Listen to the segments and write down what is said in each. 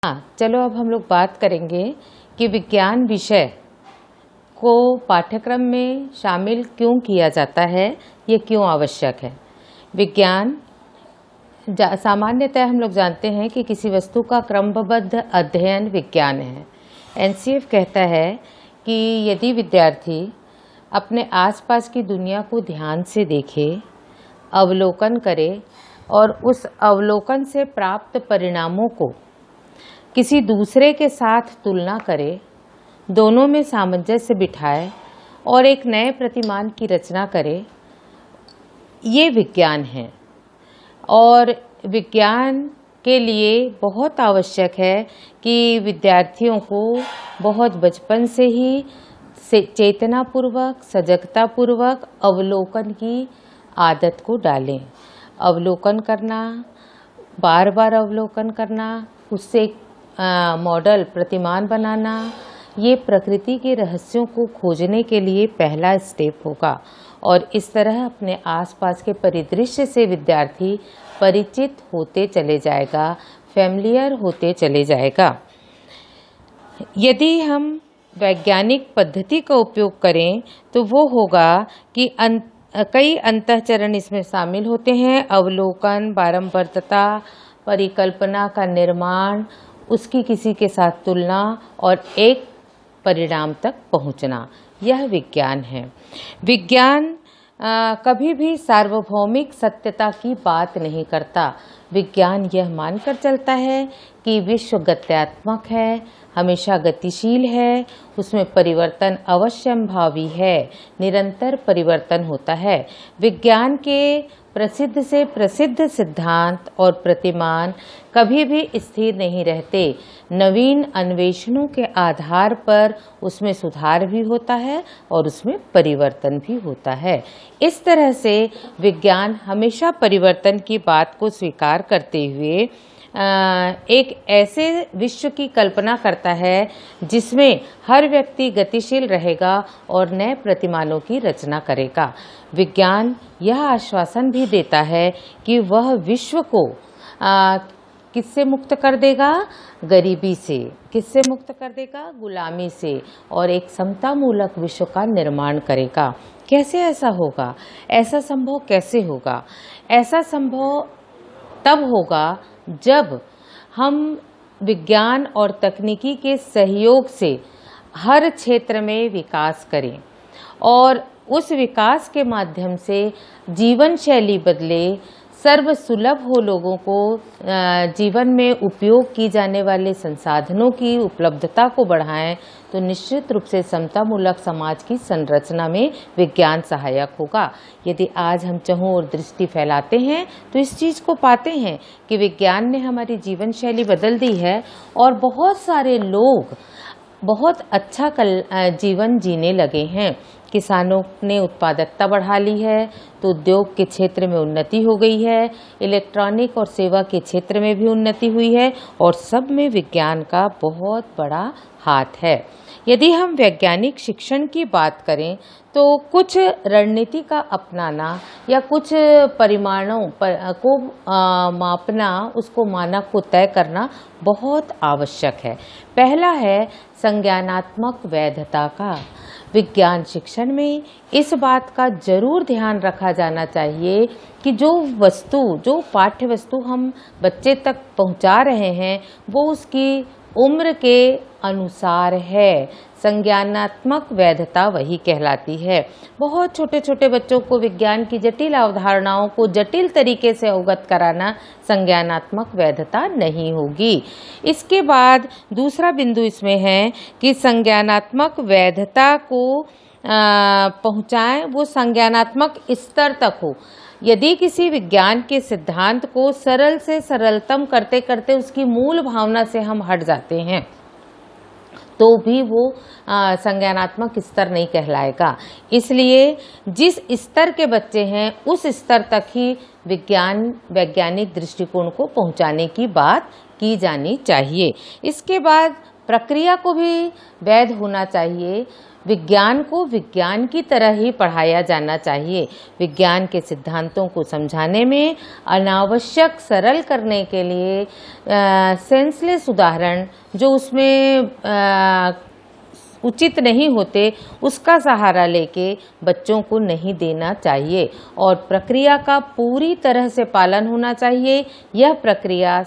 हाँ, चलो अब हम लोग बात करेंगे कि विज्ञान विषय को पाठ्यक्रम में शामिल क्यों किया जाता है, ये क्यों आवश्यक है। विज्ञान सामान्यतः हम लोग जानते हैं कि किसी वस्तु का क्रमबद्ध अध्ययन विज्ञान है। एनसीएफ कहता है कि यदि विद्यार्थी अपने आसपास की दुनिया को ध्यान से देखे, अवलोकन करे और उस अवलोकन से प्राप्त परिणामों को किसी दूसरे के साथ तुलना करे, दोनों में सामंजस्य बिठाए और एक नए प्रतिमान की रचना करे, ये विज्ञान है। और विज्ञान के लिए बहुत आवश्यक है कि विद्यार्थियों को बहुत बचपन से ही चेतनापूर्वक, सजगतापूर्वक अवलोकन की आदत को डालें। अवलोकन करना, बार बार अवलोकन करना, उससे मॉडल प्रतिमान बनाना, ये प्रकृति के रहस्यों को खोजने के लिए पहला स्टेप होगा। और इस तरह अपने आसपास के परिदृश्य से विद्यार्थी परिचित होते चले जाएगा, फैमिलियर होते चले जाएगा। यदि हम वैज्ञानिक पद्धति का उपयोग करें तो वो होगा कि कई अंतःचरण इसमें शामिल होते हैं। अवलोकन, बारंबारता, परिकल्पना का निर्माण, उसकी किसी के साथ तुलना और एक परिणाम तक पहुंचना, यह विज्ञान है। विज्ञान कभी भी सार्वभौमिक सत्यता की बात नहीं करता। विज्ञान यह मानकर चलता है कि विश्व गत्यात्मक है, हमेशा गतिशील है, उसमें परिवर्तन अवश्यंभावी है, निरंतर परिवर्तन होता है। विज्ञान के प्रसिद्ध से प्रसिद्ध सिद्धांत और प्रतिमान कभी भी स्थिर नहीं रहते। नवीन अन्वेषणों के आधार पर उसमें सुधार भी होता है और उसमें परिवर्तन भी होता है। इस तरह से विज्ञान हमेशा परिवर्तन की बात को स्वीकार करते हुए एक ऐसे विश्व की कल्पना करता है जिसमें हर व्यक्ति गतिशील रहेगा और नए प्रतिमानों की रचना करेगा। विज्ञान यह आश्वासन भी देता है कि वह विश्व को किससे मुक्त कर देगा? गरीबी से। किससे मुक्त कर देगा? गुलामी से। और एक समतामूलक विश्व का निर्माण करेगा। कैसे ऐसा होगा? ऐसा संभव कैसे होगा? ऐसा संभव तब होगा जब हम विज्ञान और तकनीकी के सहयोग से हर क्षेत्र में विकास करें और उस विकास के माध्यम से जीवन शैली बदले, सर्वसुलभ हो, लोगों को जीवन में उपयोग की जाने वाले संसाधनों की उपलब्धता को बढ़ाएं, तो निश्चित रूप से समतामूलक समाज की संरचना में विज्ञान सहायक होगा। यदि आज हम चाहों और दृष्टि फैलाते हैं तो इस चीज़ को पाते हैं कि विज्ञान ने हमारी जीवन शैली बदल दी है और बहुत सारे लोग बहुत अच्छा जीवन जीने लगे हैं। किसानों ने उत्पादकता बढ़ा ली है तो उद्योग के क्षेत्र में उन्नति हो गई है, इलेक्ट्रॉनिक और सेवा के क्षेत्र में भी उन्नति हुई है और सब में विज्ञान का बहुत बड़ा हाथ है। यदि हम वैज्ञानिक शिक्षण की बात करें तो कुछ रणनीति का अपनाना या कुछ परिमाणों को मापना, उसको मानक को तय करना बहुत आवश्यक है। पहला है संज्ञानात्मक वैधता का। विज्ञान शिक्षण में इस बात का जरूर ध्यान रखा जाना चाहिए कि जो वस्तु, जो पाठ्य वस्तु हम बच्चे तक पहुंचा रहे हैं वो उसकी उम्र के अनुसार है। संज्ञानात्मक वैधता वही कहलाती है। बहुत छोटे छोटे बच्चों को विज्ञान की जटिल अवधारणाओं को जटिल तरीके से अवगत कराना संज्ञानात्मक वैधता नहीं होगी। इसके बाद दूसरा बिंदु इसमें है कि संज्ञानात्मक वैधता को पहुँचाएं, वो संज्ञानात्मक स्तर तक हो। यदि किसी विज्ञान के सिद्धांत को सरल से सरलतम करते करते उसकी मूल भावना से हम हट जाते हैं तो भी वो संज्ञानात्मक स्तर नहीं कहलाएगा। इसलिए जिस स्तर के बच्चे हैं उस स्तर तक ही वैज्ञानिक दृष्टिकोण को पहुंचाने की बात की जानी चाहिए। इसके बाद प्रक्रिया को भी वैध होना चाहिए। विज्ञान को विज्ञान की तरह ही पढ़ाया जाना चाहिए। विज्ञान के सिद्धांतों को समझाने में अनावश्यक सरल करने के लिए सेंसलेस उदाहरण जो उसमें उचित नहीं होते, उसका सहारा लेके बच्चों को नहीं देना चाहिए और प्रक्रिया का पूरी तरह से पालन होना चाहिए। यह प्रक्रिया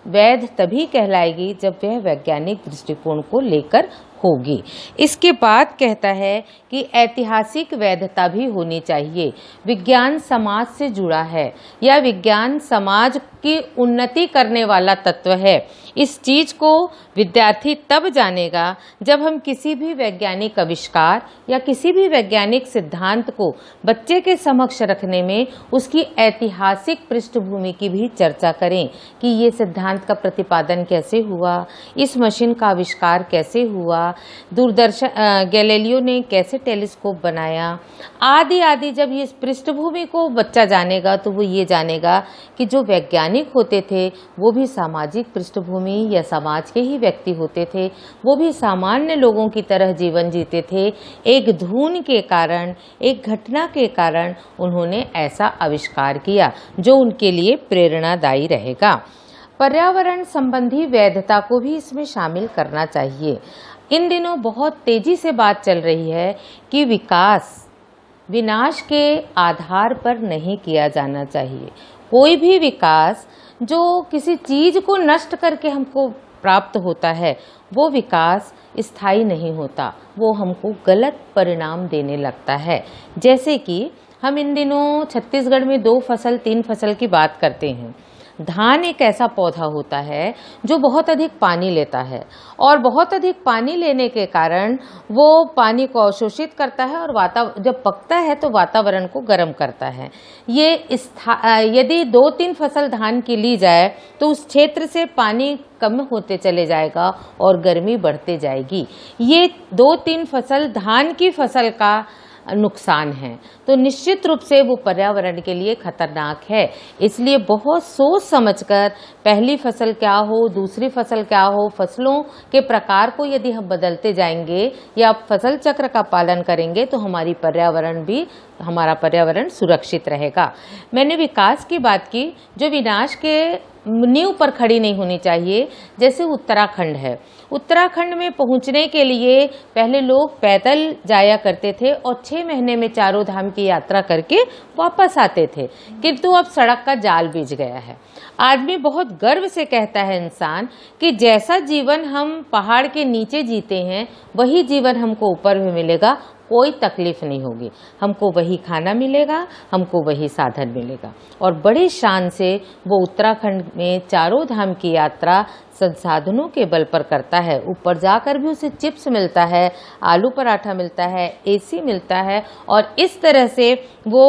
वैध तभी कहलाएगी जब वह वैज्ञानिक दृष्टिकोण को लेकर होगी। इसके बाद कहता है कि ऐतिहासिक वैधता भी होनी चाहिए। विज्ञान समाज से जुड़ा है या विज्ञान समाज की उन्नति करने वाला तत्व है। इस चीज को विद्यार्थी तब जानेगा जब हम किसी भी वैज्ञानिक आविष्कार या किसी भी वैज्ञानिक सिद्धांत को बच्चे के समक्ष रखने में उसकी ऐतिहासिक पृष्ठभूमि की भी चर्चा करें कि ये सिद्धांत का प्रतिपादन कैसे हुआ, इस मशीन का आविष्कार कैसे हुआ, दूरदर्शन गैलीलियो ने कैसे टेलीस्कोप बनाया, आदि आदि। जब ये पृष्ठभूमि को बच्चा जानेगा तो वो ये जानेगा कि जो वैज्ञानिक होते थे वो भी सामाजिक पृष्ठभूमि या समाज के ही व्यक्ति होते थे, वो भी सामान्य लोगों की तरह जीवन जीते थे। एक धुन के कारण, एक घटना के कारण उन्होंने ऐसा आविष्कार किया जो उनके लिए प्रेरणादायी रहेगा। पर्यावरण संबंधी वैधता को भी इसमें शामिल करना चाहिए। इन दिनों बहुत तेजी से बात चल रही है कि विकास विनाश के आधार पर नहीं किया जाना चाहिए। कोई भी विकास जो किसी चीज को नष्ट करके हमको प्राप्त होता है वो विकास स्थायी नहीं होता, वो हमको गलत परिणाम देने लगता है। जैसे कि हम इन दिनों छत्तीसगढ़ में 2 फसल 3 फसल की बात करते हैं। धान एक ऐसा पौधा होता है जो बहुत अधिक पानी लेता है और बहुत अधिक पानी लेने के कारण वो पानी को अवशोषित करता है और जब पकता है तो वातावरण को गर्म करता है। ये यदि 2-3 फसल धान की ली जाए तो उस क्षेत्र से पानी कम होते चले जाएगा और गर्मी बढ़ते जाएगी। ये 2-3 फसल धान की फसल का नुकसान है, तो निश्चित रूप से वो पर्यावरण के लिए खतरनाक है। इसलिए बहुत सोच समझकर पहली फसल क्या हो, दूसरी फसल क्या हो, फसलों के प्रकार को यदि हम बदलते जाएंगे या फसल चक्र का पालन करेंगे तो हमारा पर्यावरण सुरक्षित रहेगा। मैंने विकास की बात की जो विनाश के नींव पर खड़ी नहीं होनी चाहिए। जैसे उत्तराखंड है, उत्तराखंड में पहुंचने के लिए पहले लोग पैदल जाया करते थे और 6 महीने में चारों धाम की यात्रा करके वापस आते थे, किंतु अब सड़क का जाल बिछ गया है। आदमी बहुत गर्व से कहता है इंसान कि जैसा जीवन हम पहाड़ के नीचे जीते हैं वही जीवन हमको ऊपर भी मिलेगा, कोई तकलीफ नहीं होगी, हमको वही खाना मिलेगा, हमको वही साधन मिलेगा। और बड़े शान से वो उत्तराखंड में चारों धाम की यात्रा संसाधनों के बल पर करता है। ऊपर जाकर भी उसे चिप्स मिलता है, आलू पराठा मिलता है, एसी मिलता है और इस तरह से वो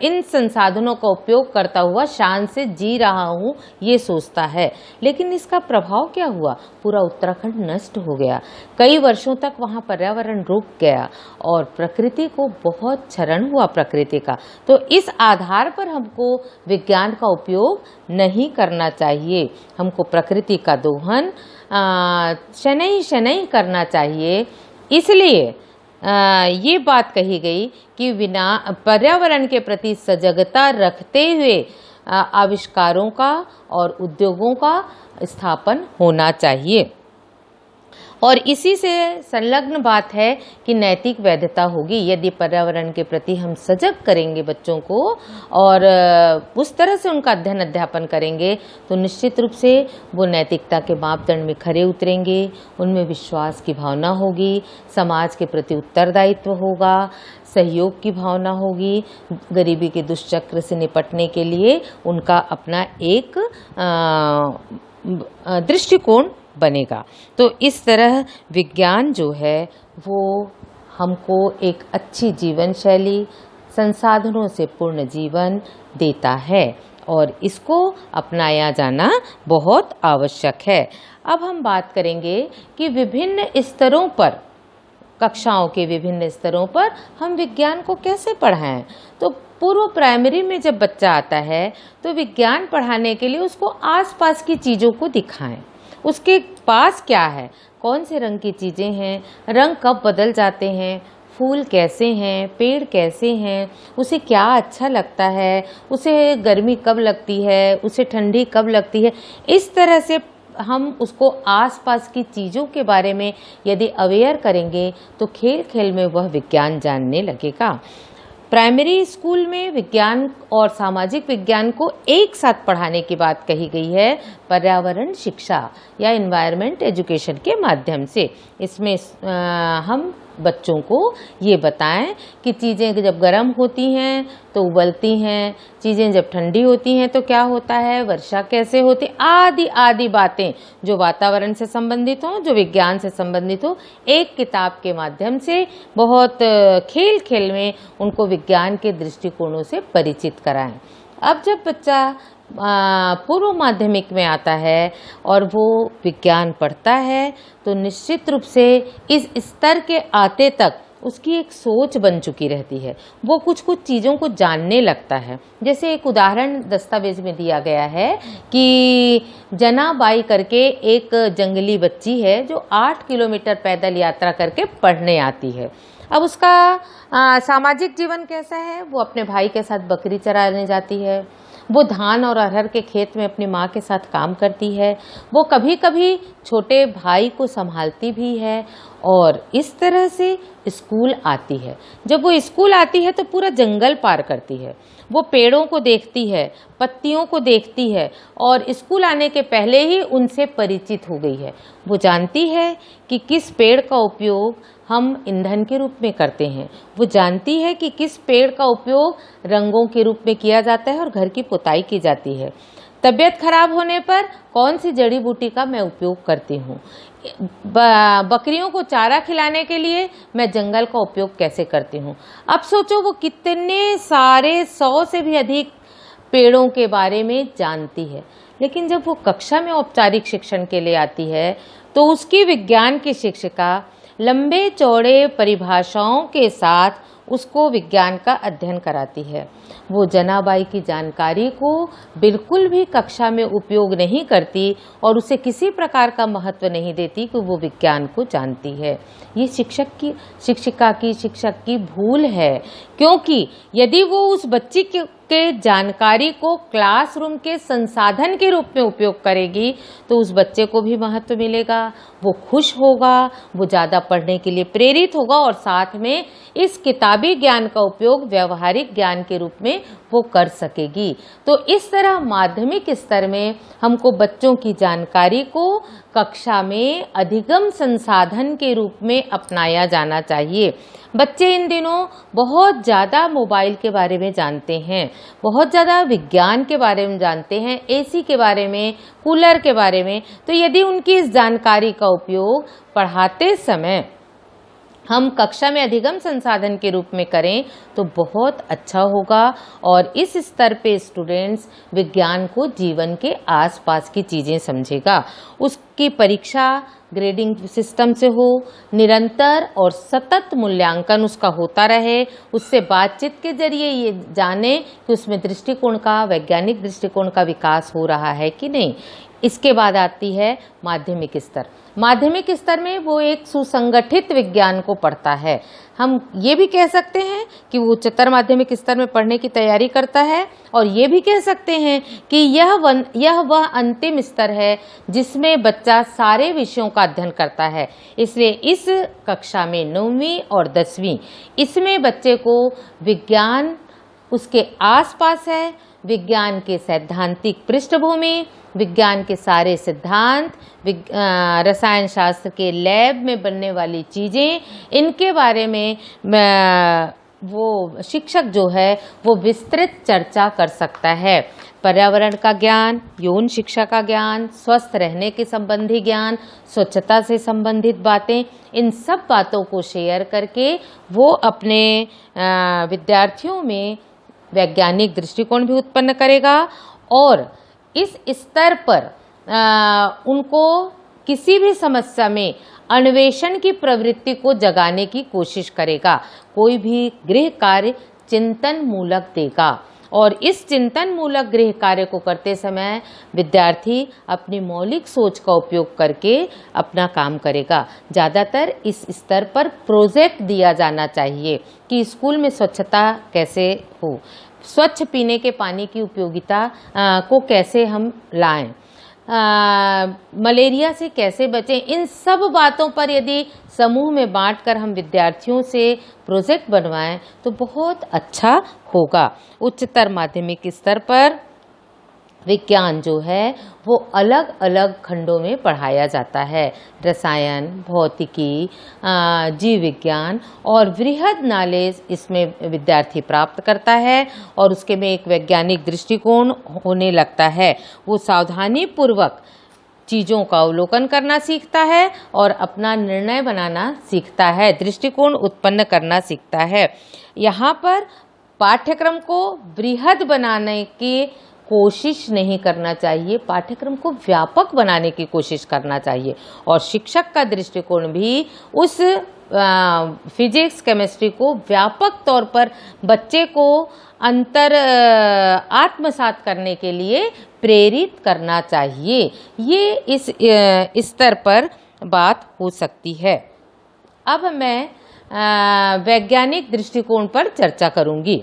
इन संसाधनों का उपयोग करता हुआ शान से जी रहा हूँ ये सोचता है। लेकिन इसका प्रभाव क्या हुआ? पूरा उत्तराखंड नष्ट हो गया, कई वर्षों तक वहाँ पर्यावरण रुक गया और प्रकृति को बहुत क्षरण हुआ प्रकृति का। तो इस आधार पर हमको विज्ञान का उपयोग नहीं करना चाहिए। हमको प्रकृति का दोहन शनैः शनैः करना चाहिए। इसलिए ये बात कही गई कि पर्यावरण के प्रति सजगता रखते हुए आविष्कारों का और उद्योगों का स्थापन होना चाहिए। और इसी से संलग्न बात है कि नैतिक वैधता होगी। यदि पर्यावरण के प्रति हम सजग करेंगे बच्चों को और उस तरह से उनका अध्ययन अध्यापन करेंगे तो निश्चित रूप से वो नैतिकता के मापदंड में खरे उतरेंगे, उनमें विश्वास की भावना होगी, समाज के प्रति उत्तरदायित्व होगा, सहयोग की भावना होगी, गरीबी के दुष्चक्र से निपटने के लिए उनका अपना एक दृष्टिकोण बनेगा। तो इस तरह विज्ञान जो है वो हमको एक अच्छी जीवन शैली, संसाधनों से पूर्ण जीवन देता है और इसको अपनाया जाना बहुत आवश्यक है। अब हम बात करेंगे कि विभिन्न स्तरों पर, कक्षाओं के विभिन्न स्तरों पर हम विज्ञान को कैसे पढ़ाएं। तो पूर्व प्राइमरी में जब बच्चा आता है तो विज्ञान पढ़ाने के लिए उसको आसपास की चीज़ों को दिखाएं, उसके पास क्या है, कौन से रंग की चीज़ें हैं, रंग कब बदल जाते हैं, फूल कैसे हैं, पेड़ कैसे हैं, उसे क्या अच्छा लगता है, उसे गर्मी कब लगती है, उसे ठंडी कब लगती है। इस तरह से हम उसको आसपास की चीज़ों के बारे में यदि अवेयर करेंगे तो खेल खेल में वह विज्ञान जानने लगेगा। प्राइमरी स्कूल में विज्ञान और सामाजिक विज्ञान को एक साथ पढ़ाने की बात कही गई है पर्यावरण शिक्षा या एनवायरनमेंट एजुकेशन के माध्यम से। इसमें हम बच्चों को ये बताएं कि चीज़ें जब गर्म होती हैं तो उबलती हैं, चीज़ें जब ठंडी होती हैं तो क्या होता है, वर्षा कैसे होती, आदि आदि बातें जो वातावरण से संबंधित हों, जो विज्ञान से संबंधित हो, एक किताब के माध्यम से बहुत खेल खेल में उनको विज्ञान के दृष्टिकोणों से परिचित कराएं। अब जब बच्चा पूर्व माध्यमिक में आता है और वो विज्ञान पढ़ता है तो निश्चित रूप से इस स्तर के आते तक उसकी एक सोच बन चुकी रहती है, वो कुछ कुछ चीज़ों को जानने लगता है। जैसे एक उदाहरण दस्तावेज में दिया गया है कि जनाबाई करके एक जंगली बच्ची है जो 8 किलोमीटर पैदल यात्रा करके पढ़ने आती है। अब उसका सामाजिक जीवन कैसा है, वो अपने भाई के साथ बकरी चराने जाती है, वो धान और अरहर के खेत में अपनी माँ के साथ काम करती है, वो कभी कभी छोटे भाई को संभालती भी है और इस तरह से स्कूल आती है। जब वो स्कूल आती है तो पूरा जंगल पार करती है, वो पेड़ों को देखती है, पत्तियों को देखती है और स्कूल आने के पहले ही उनसे परिचित हो गई है। वो जानती है कि किस पेड़ का उपयोग हम ईंधन के रूप में करते हैं, वो जानती है कि किस पेड़ का उपयोग रंगों के रूप में किया जाता है और घर की पुताई की जाती है, तबीयत खराब होने पर कौन सी जड़ी बूटी का मैं उपयोग करती हूँ, बकरियों को चारा खिलाने के लिए मैं जंगल का उपयोग कैसे करती हूँ। अब सोचो वो कितने सारे 100 से भी अधिक पेड़ों के बारे में जानती है। लेकिन जब वो कक्षा में औपचारिक शिक्षण के लिए आती है तो उसकी विज्ञान की शिक्षिका लंबे चौड़े परिभाषाओं के साथ उसको विज्ञान का अध्ययन कराती है। वो जनाबाई की जानकारी को बिल्कुल भी कक्षा में उपयोग नहीं करती और उसे किसी प्रकार का महत्व नहीं देती कि वो विज्ञान को जानती है। ये शिक्षक की भूल है, क्योंकि यदि वो उस बच्ची के जानकारी को क्लासरूम के संसाधन के रूप में उपयोग करेगी तो उस बच्चे को भी महत्व मिलेगा, वो खुश होगा, वो ज़्यादा पढ़ने के लिए प्रेरित होगा और साथ में इस किताबी ज्ञान का उपयोग व्यावहारिक ज्ञान के रूप में वो कर सकेगी। तो इस तरह माध्यमिक स्तर में हमको बच्चों की जानकारी को कक्षा में अधिगम संसाधन के रूप में अपनाया जाना चाहिए। बच्चे इन दिनों बहुत ज़्यादा मोबाइल के बारे में जानते हैं, बहुत ज़्यादा विज्ञान के बारे में जानते हैं, एसी के बारे में, कूलर के बारे में। तो यदि उनकी इस जानकारी का उपयोग पढ़ाते समय हम कक्षा में अधिगम संसाधन के रूप में करें तो बहुत अच्छा होगा और इस स्तर पे स्टूडेंट्स विज्ञान को जीवन के आसपास की चीज़ें समझेगा। उसकी परीक्षा ग्रेडिंग सिस्टम से हो, निरंतर और सतत मूल्यांकन उसका होता रहे, उससे बातचीत के जरिए ये जाने कि उसमें दृष्टिकोण का, वैज्ञानिक दृष्टिकोण का विकास हो रहा है कि नहीं। इसके बाद आती है माध्यमिक स्तर। माध्यमिक स्तर में वो एक सुसंगठित विज्ञान को पढ़ता है। हम ये भी कह सकते हैं कि वो उच्चतर माध्यमिक स्तर में पढ़ने की तैयारी करता है और ये भी कह सकते हैं कि यह वह अंतिम स्तर है जिसमें बच्चा सारे विषयों का अध्ययन करता है। इसलिए इस कक्षा में 9वीं और 10वीं इसमें बच्चे को विज्ञान उसके आसपास है, विज्ञान के सैद्धांतिक पृष्ठभूमि, विज्ञान के सारे सिद्धांत, रसायन शास्त्र के लैब में बनने वाली चीज़ें, इनके बारे में वो शिक्षक जो है वो विस्तृत चर्चा कर सकता है। पर्यावरण का ज्ञान, यौन शिक्षा का ज्ञान, स्वस्थ रहने के संबंधी ज्ञान, स्वच्छता से संबंधित बातें, इन सब बातों को शेयर करके वो अपने विद्यार्थियों में वैज्ञानिक दृष्टिकोण भी उत्पन्न करेगा और इस स्तर पर उनको किसी भी समस्या में अन्वेषण की प्रवृत्ति को जगाने की कोशिश करेगा। कोई भी गृह कार्य चिंतन मूलक देगा और इस चिंतन मूलक गृह कार्य को करते समय विद्यार्थी अपनी मौलिक सोच का उपयोग करके अपना काम करेगा। ज़्यादातर इस स्तर पर प्रोजेक्ट दिया जाना चाहिए कि स्कूल में स्वच्छता कैसे हो, स्वच्छ पीने के पानी की उपयोगिता को कैसे हम लाएं, मलेरिया से कैसे बचें, इन सब बातों पर यदि समूह में बांटकर हम विद्यार्थियों से प्रोजेक्ट बनवाएं तो बहुत अच्छा होगा। उच्चतर माध्यमिक स्तर पर विज्ञान जो है वो अलग अलग खंडों में पढ़ाया जाता है। रसायन, भौतिकी, जीव विज्ञान और वृहद नॉलेज इसमें विद्यार्थी प्राप्त करता है और उसके में एक वैज्ञानिक दृष्टिकोण होने लगता है। वो सावधानी पूर्वक चीज़ों का अवलोकन करना सीखता है और अपना निर्णय बनाना सीखता है, दृष्टिकोण उत्पन्न करना सीखता है। यहाँ पर पाठ्यक्रम को बृहद बनाने की कोशिश नहीं करना चाहिए, पाठ्यक्रम को व्यापक बनाने की कोशिश करना चाहिए और शिक्षक का दृष्टिकोण भी उस फिजिक्स केमिस्ट्री को व्यापक तौर पर बच्चे को आत्मसात करने के लिए प्रेरित करना चाहिए। ये इस स्तर पर बात हो सकती है। अब मैं वैज्ञानिक दृष्टिकोण पर चर्चा करूंगी।